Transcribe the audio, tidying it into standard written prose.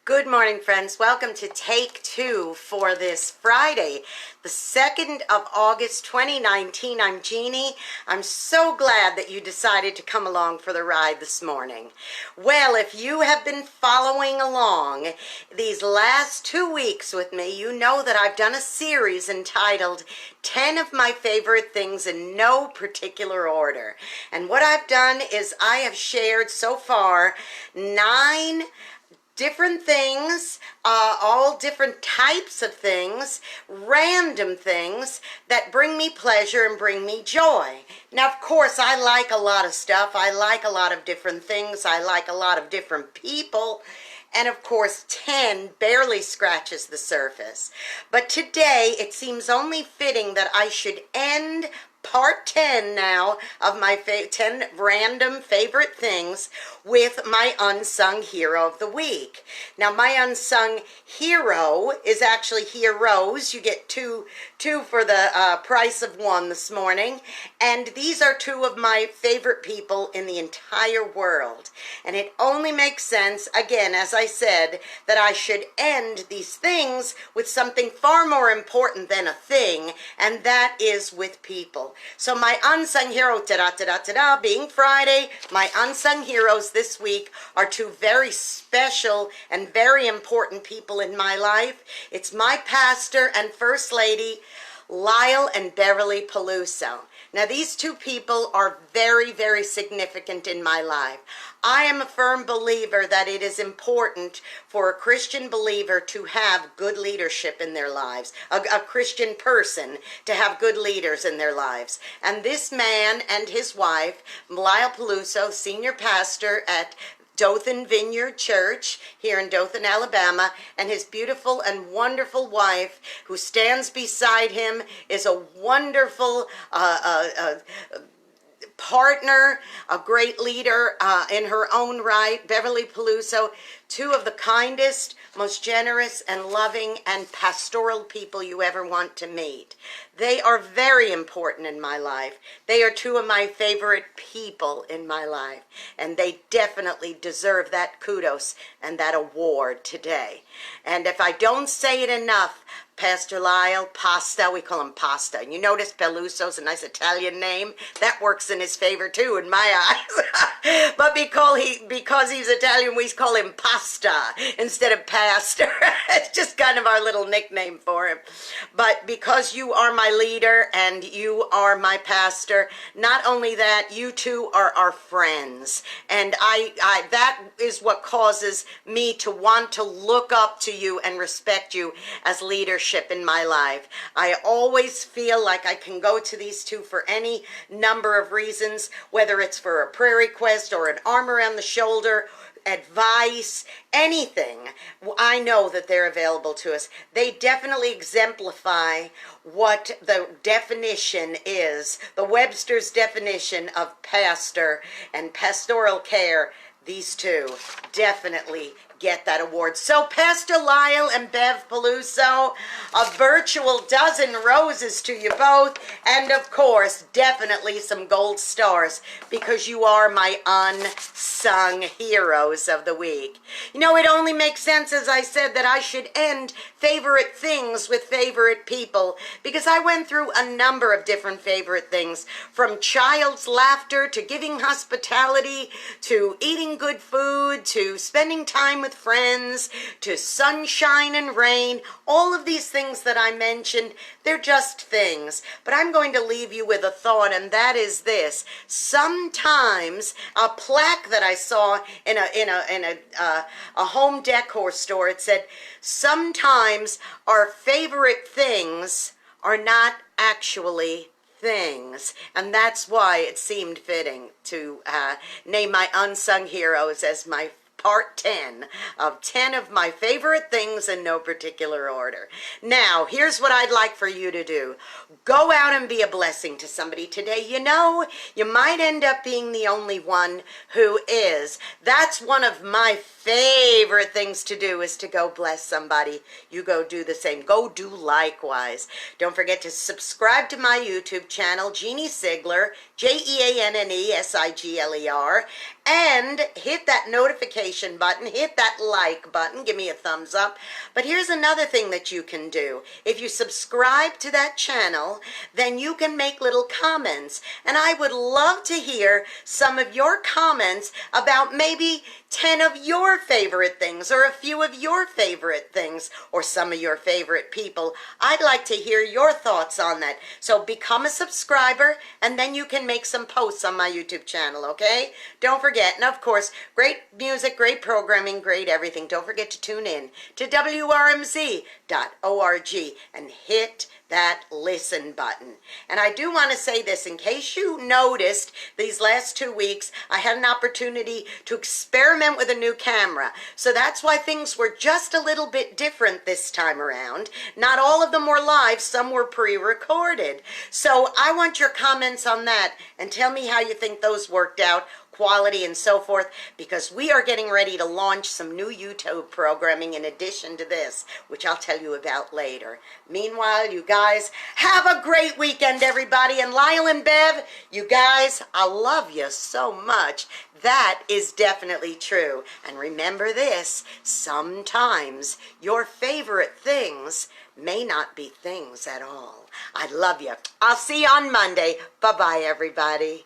Good morning, friends. Welcome to Take Two for this Friday, the 2nd of August, 2019. I'm Jeannie. I'm so glad that you decided to come along for the ride this morning. Well, if you have been following along these last 2 weeks with me, you know that I've done a series entitled 10 of My Favorite Things in No Particular Order. And what I've done is I have shared so far 9 different things, all different types of things, random things that bring me pleasure and bring me joy. Now, of course, I like a lot of stuff. I like a lot of different things. I like a lot of different people. And of course, 10 barely scratches the surface. But today, it seems only fitting that I should end part 10 now of my 10 random favorite things with my unsung hero of the week. Now, my unsung hero is actually heroes. You get two for the price of one this morning. And these are 2 of my favorite people in the entire world. And it only makes sense, again, as I said, that I should end these things with something far more important than a thing, and that is with people. So my unsung hero, being Friday, my unsung heroes this week are 2 very special and very important people in my life. It's my pastor and First Lady, Lyle and Beverly Peluso. Now, these 2 people are very, very significant in my life. I am a firm believer that it is important for a Christian believer to have good leadership in their lives, a Christian person to have good leaders in their lives. And this man and his wife, Lyle Peluso, senior pastor at Dothan Vineyard Church here in Dothan, Alabama, and his beautiful and wonderful wife who stands beside him is a wonderful partner, a great leader in her own right, Beverly Peluso, 2 of the kindest, most generous and loving and pastoral people you ever want to meet. They are very important in my life. They are 2 of my favorite people in my life, and they definitely deserve that kudos and that award today. And if I don't say it enough, Pastor Lyle, Pasta, we call him Pasta. And you notice Peluso's a nice Italian name. That works in his favor too, in my eyes. But because he's Italian, we call him Pasta instead of Pastor. It's just kind of our little nickname for him. But because you are my leader and you are my pastor, not only that, you 2 are our friends. And that is what causes me to want to look up to you and respect you as leadership in my life. I always feel like I can go to these 2 for any number of reasons, whether it's for a prayer request or an arm around the shoulder, advice, anything. I know that they're available to us. They definitely exemplify what the definition is, the Webster's definition of pastor and pastoral care. These 2 definitely get that award. So Pastor Lyle and Bev Peluso, a virtual dozen roses to you both, and of course, definitely some gold stars, because you are my unsung heroes of the week. You know, it only makes sense, as I said, that I should end favorite things with favorite people, because I went through a number of different favorite things, from child's laughter to giving hospitality to eating good food to spending time with friends to sunshine and rain. All of these things that I mentioned, they're just things. But I'm going to leave you with a thought, and that is this. Sometimes a plaque that I saw in a home decor store, it said, sometimes our favorite things are not actually things. And that's why it seemed fitting to name my unsung heroes as my part 10 of 10 of my favorite things in no particular order. Now, here's what I'd like for you to do. Go out and be a blessing to somebody today. You know, you might end up being the only one who is. That's one of my favorite things to do, is to go bless somebody. You go do the same. Go do likewise. Don't forget to subscribe to my YouTube channel, Jeanne Sigler, Jeanne Sigler, and hit that notification button, hit that like button, give me a thumbs up. But here's another thing that you can do. If you subscribe to that channel, then you can make little comments. And I would love to hear some of your comments about maybe 10 of your favorite things, or a few of your favorite things, or some of your favorite people. I'd like to hear your thoughts on that. So become a subscriber, and then you can make some posts on my YouTube channel, okay? Don't forget, and of course, great music, great programming, great everything. Don't forget to tune in to WRMZ.org and hit that listen button. And I do want to say this, in case you noticed these last 2 weeks, I had an opportunity to experiment with a new camera. So that's why things were just a little bit different this time around. Not all of them were live, some were pre-recorded. So I want your comments on that, and tell me how you think those worked out, quality and so forth, because we are getting ready to launch some new YouTube programming in addition to this, which I'll tell you about later. Meanwhile, you guys, have a great weekend, everybody. And Lyle and Bev, you guys, I love you so much. That is definitely true. And remember this, sometimes your favorite things may not be things at all. I love you. I'll see you on Monday. Bye-bye, everybody.